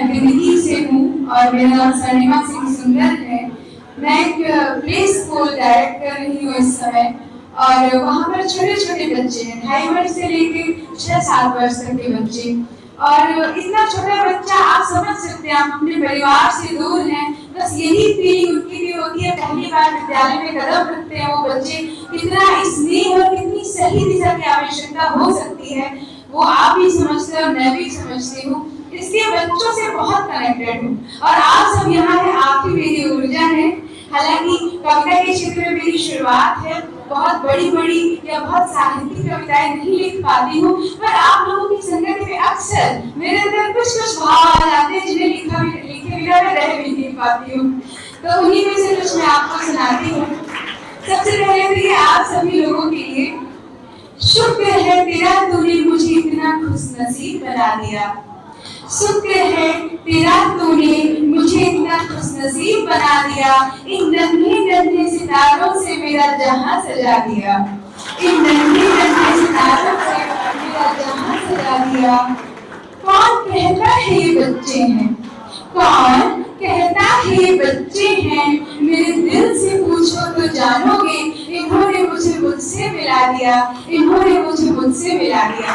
मैं दिल्ली से हूँ और मेरा नाम स्वर्णिमा सिंह सुंदर है। मैं एक प्ले स्कूल डायरेक्ट कर रही हूँ इस समय और वहाँ पर छोटे छोटे बच्चे हैं, 2.5 वर्ष से लेकर 6-7 वर्ष तक के बच्चे। और इतना छोटा बच्चा, आप समझ सकते हैं, आप अपने परिवार से दूर हैं, बस यही फीलिंग उनकी भी होती है। पहली बार विद्यालय में कदम रखते हैं वो बच्चे, कितना स्नेह और कितनी सही दिशा की आवश्यकता हो सकती है वो आप भी समझते हैं और मैं भी समझती हूँ। इसलिए बच्चों से बहुत कनेक्टेड हूँ और आप सब यहाँ हैं, आपकी मेरी ऊर्जा है। हालांकि कविता के क्षेत्र में मेरी शुरुआत है, बहुत बड़ी या बहुत साहित्यिक कविताएं नहीं लिख पाती हूँ, पर आप लोगों की संगति में अक्सर मेरे अंदर कुछ भाव आ जाते हैं जिन्हें लिखे बिना मैं रह भी नहीं पाती हूँ। तो उन्हीं में से कुछ मैं आपको सुनाती हूँ। सबसे पहले तो ये आप सभी लोगों के लिए, शुक्र है तेरा तूने मुझे इतना खुशनसीब बना दिया, शुक्र है तेरा तूने मुझे इतना खुशनसीब बना दिया, इन नन्हे नन्हे सितारों से मेरा जहां सजा दिया, इन नन्हे नन्हे सितारों से मेरा जहां सजा दिया। कौन कहता है ये बच्चे हैं, कौन कहता है ये बच्चे हैं, मेरे दिल से पूछो तो जानोगे, इन्होंने मुझे मुझसे मिला दिया, इन्होंने मुझे मुझसे मिला दिया।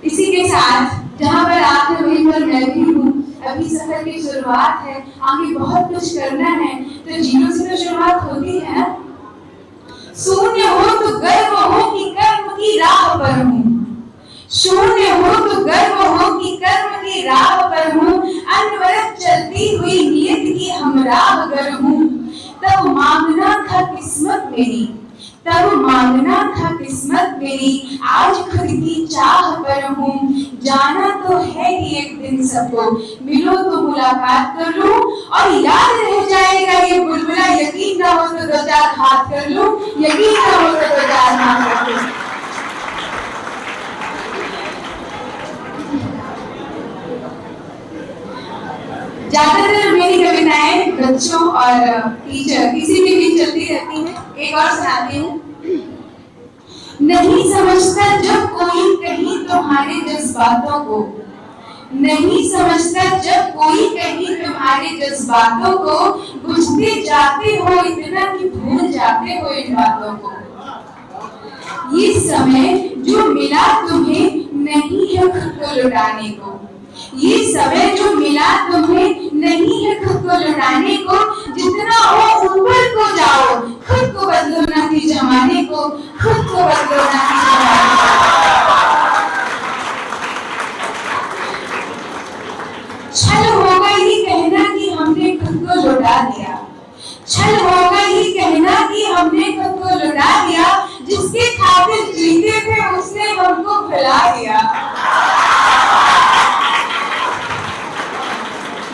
इसी के साथ जहाँ पर आप हैं वहीं पर मैं भी हूँ। अभी सफर की शुरुआत है, आगे बहुत कुछ करना है, तो जीरो से तो शुरुआत होती है। शून्य हो तो गर्व हो कि कर्म की राह पर हूँ, शून्य हो तो गर्व हो कि कर्म की राह पर हूँ, अनवरत चलती हुई नियत की हमराह अगर हूँ। तब मांगना था किस्मत मेरी, तब मांगना था किस्मत मेरी, आज खुद की चाह पर हूँ। जाना तो है ही एक दिन सबको, मिलो तो मुलाकात कर लूं और याद रह जाएगा ये बुलबुला, यकीन ना हो तो 2-4 हाथ कर लूं, यकीन ना हो तो 2-4 हाथ कर लूं। ज्यादातर मेरी कविताएं बच्चों और टीचर किसी के बीच चलती रहती हैं। एक और सुनाती हूँ। नहीं समझता जब कोई कहीं तुम्हारे जज्बातों को, नहीं समझता जब कोई कहीं तुम्हारे जज्बातों को, बुझते जाते हो इतना कि भूल जाते हो इन बातों को। ये समय जो मिला तुम्हें नहीं है खुद को लुटाने को, ये समय जो मिला तुम्हें नहीं है खुद को लुटाने को, जितना हो ऊपर को जाओ, खुद को बदलो ना कि जमाने को, खुद को बदलो ना कि जमाने को। छल होगा ही कहना कि हमने खुद को लुटा दिया, छल होगा ही कहना कि हमने खुद को लुटा दिया, जिसके खातिर जीते थे उसने हमको भुला दिया।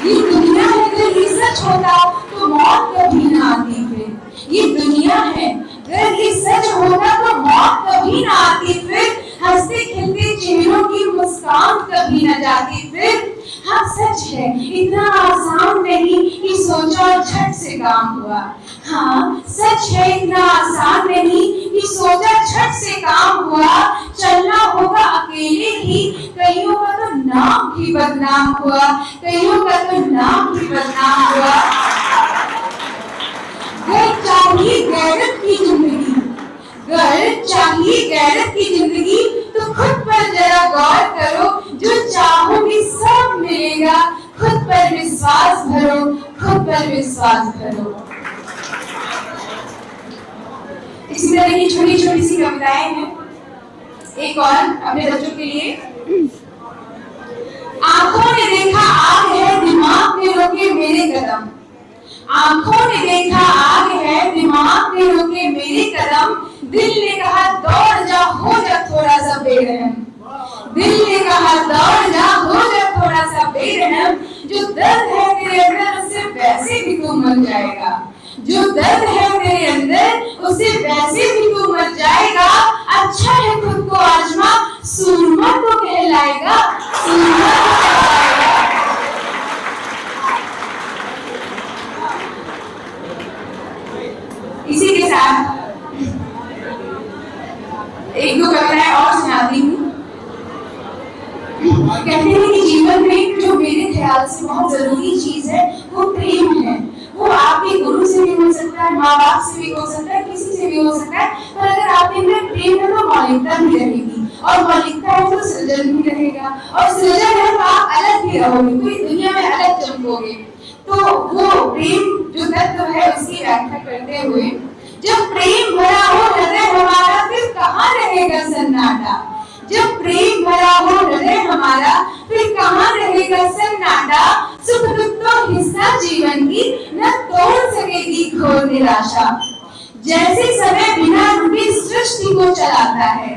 ये दुनिया है, अगर ये सच होता तो मौत कभी ना आती फिर, ये दुनिया है, अगर ये सच होता तो मौत कभी ना आती फिर, हंसते खिलते चेहरों की मुस्कान कभी ना जाती फिर। हाँ सच है इतना आसान नहीं कि सोचा और झट से काम हुआ, हाँ सच है इतना आसान नहीं कि सोचा झट से काम हुआ, चलना होगा अकेले ही, कईयों का तो नाम भी बदनाम हुआ, कईयों का तो नाम भी बदनाम हुआ। घर चाहिए गैरत की जिंदगी, घर चाहिए गैरत की जिंदगी, तो खुद पर जरा गौर करो, जो चाहोगे सब मिलेगा, खुद पर विश्वास भरो, खुद पर विश्वास भरो। इसी तरह की छोटी छोटी सी कविताएं हैं। एक और अपने बच्चों के लिए। आंखों ने देखा आग है, दिमाग ने रोके मेरे कदम, आंखों ने देखा आग है, दिमाग ने रोके मेरे कदम, दिल ने कहा दौड़ जा हो जा थोड़ा सा बेरहम, दिल ने कहा दौड़ जा हो जा थोड़ा सा बेरहम, जो दर्द है तेरे अंदर उससे वैसे भी तू मर जाएगा, जो दर्द है तेरे अंदर उसे वैसे भी तू मर जाएगा, अच्छा है खुद को आजमा, सूरमा तो कहलाएगा, सूरमा तो कहलाएगा। इसी के साथ एक दो कविताएं और सुनाती हूँ। कहते हैं कि जीवन में जो मेरे ख्याल से बहुत जरूरी चीज है वो प्रेम है। वो आपके गुरु से भी हो सकता है, माँ बाप से भी हो सकता है, किसी से भी हो सकता है, पर अगर आपके अंदर प्रेम है तो मौलिकता भी रहेगी, और मौलिकता है तो सृजन भी रहेगा, और सृजन है तो आप अलग भी रहोगे, पूरी दुनिया में अलग चमकोगे। तो वो प्रेम जो तत्व है उसकी व्याख्या करते हुए, जब प्रेम भरा हो हृदय हमारा फिर कहाँ रहेगा सन्नाटा। जब प्रेम भरा हो हृदय हमारा फिर कहाँ रहेगा सन्नाटा। सुख दुख तो हिस्सा जीवन की न तोड़ सकेगी घोर निराशा। जैसे समय बिना रुके सृष्टि को चलाता है,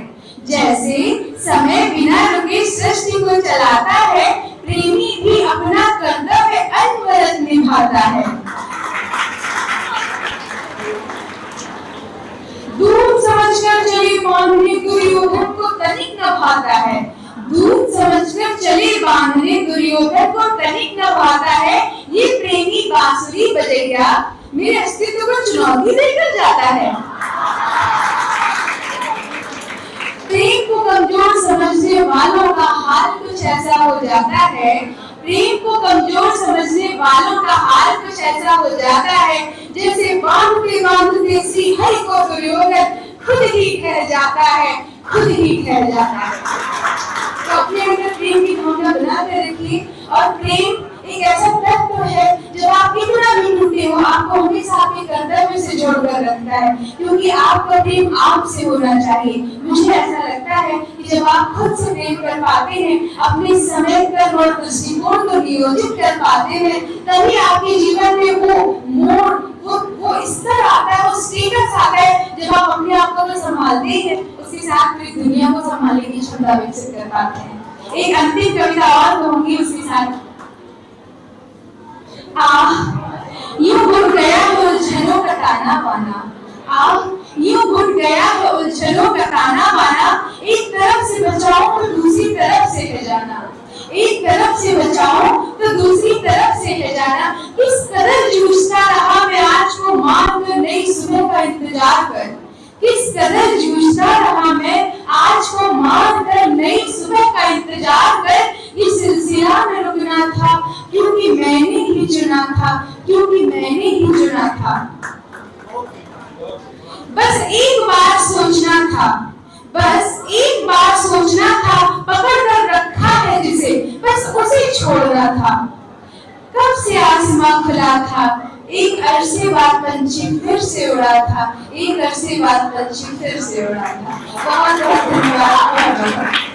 जैसे समय बिना रुके सृष्टि को चलाता है, प्रेमी भी अपना कर्तव्य अनवरत निभाता है। दूध समझकर चले बांधने दुर्योधन को तनिक न भाता है। दूध समझकर चले बांधने दुर्योधन को तनिक न भाता है। ये प्रेमी बांसुरी बजैया मेरे अस्तित्व को चुनौती देकर जाता है। प्रेम को कमजोर समझने वालों का हाल कुछ ऐसा हो जाता है। प्रेम को कमजोर समझने वालों का हाल कुछ ऐसा हो जाता है, जैसे बांधते बांधते श्रीहरि को दुर्योधन खुद ही ठहर जाता है, खुद ही ठहर जाता है। तो अपने अंदर प्रेम की भावना बना कर रखिए। और प्रेम एक ऐसा तत्व है जब आप कितना भी टूटे हो, आपको हमेशा आपके कर्तव्य से जोड़कर रखता है, क्योंकि आपका प्रेम आपसे होना चाहिए। मुझे ऐसा लगता है कि जब आप खुद से प्रेम कर पाते हैं, अपने समय कर्म और दृष्टिकोण को नियोजित कर पाते हैं, तभी आपके जीवन में वो मोड़, वो स्तर आता है, वो स्टेटस आता है, जब आप अपने आप को तो संभालते हैं, उसके साथ पूरी दुनिया को संभालने की क्षमता विकसित कर पाते हैं। एक अंतिम कविता और कहूंगी उसके साथ। यूं घुट गया है उलझनों का ताना बाना। यूं घुट गया है उलझनों का ताना बाना। एक तरफ से बचाओ तो दूसरी तरफ से ले जाना। एक तरफ से बचाओ तो दूसरी तरफ से ले जाना। किस कदर जूझता रहा मैं आज को मान कर नई सुबह का इंतजार कर। किस कदर जूझता रहा मैं आज को मान कर नई सुबह का इंतजार कर। ये सिलसिला में रुकना था क्योंकि मैंने ही चुना था, क्योंकि मैंने ही चुना था। बस एक बार सोचना था, बस एक बार सोचना था, पकड़ कर रखा है जिसे, बस उसे छोड़ना था। कब से आसमां खुला था, एक अरसे बाद पंछी फिर से उड़ा था, एक अरसे बाद पंछी फिर से उड़ा था। बहुत बहुत धन्यवाद।